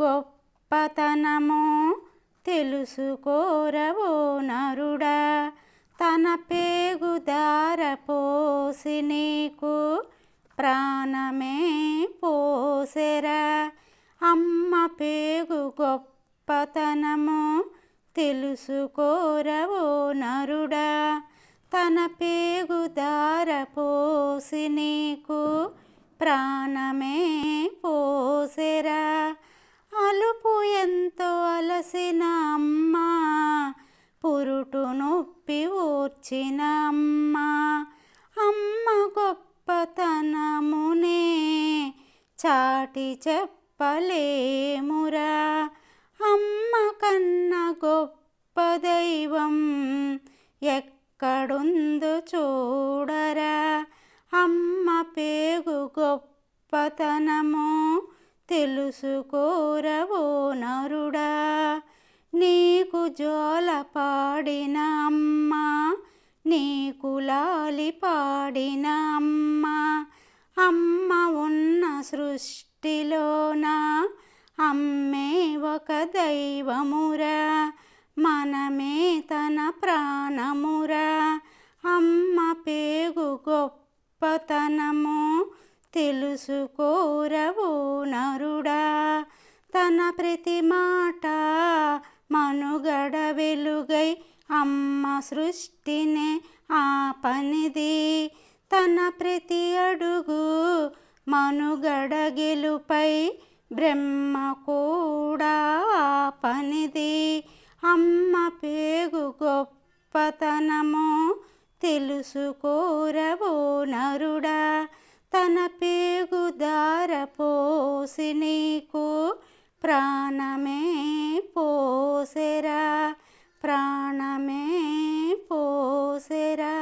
గొప్పతనము తెలుసుకోరవో నరుడా, తన పేగు దార పోసి నీకు ప్రాణమే పోసెరా. అమ్మ పేగు గొప్పతనము తెలుసుకోరవో నరుడా, తన పేగు దార పోసి నీకు ప్రాణమే పోసెరా. అలుపు ఎంతో అలసిన అమ్మ, పురుటు నొప్పి ఓర్చిన అమ్మ, అమ్మ గొప్పతనమునే చాటి చెప్పలేమురా. అమ్మ కన్న గొప్ప దైవం ఎక్కడుందో చూడరా. అమ్మ పేగు గొప్పతనము తెలుసుకోరవో నరుడా, నీకు జోల పాడిన అమ్మ, నీకు లాలి పాడిన అమ్మ, అమ్మ ఉన్న సృష్టిలోన అమ్మే ఒక దైవమురా, మనమే తన ప్రాణమురా. అమ్మ పేగు గొప్పతనము తెలుసుకోరవో నరుడా, తన ప్రతి మాట మనుగడ వెలుగై అమ్మ సృష్టినే ఆ పనిది, తన ప్రతి అడుగు మనుగడ గెలుపై బ్రహ్మ కూడా ఆ పనిది. అమ్మ పేగు గొప్పతనము తెలుసుకోరవో నరుడా, తన పేగు దార పోసి నీకు ప్రాణమే పోసెరా, ప్రాణమే పోసెరా.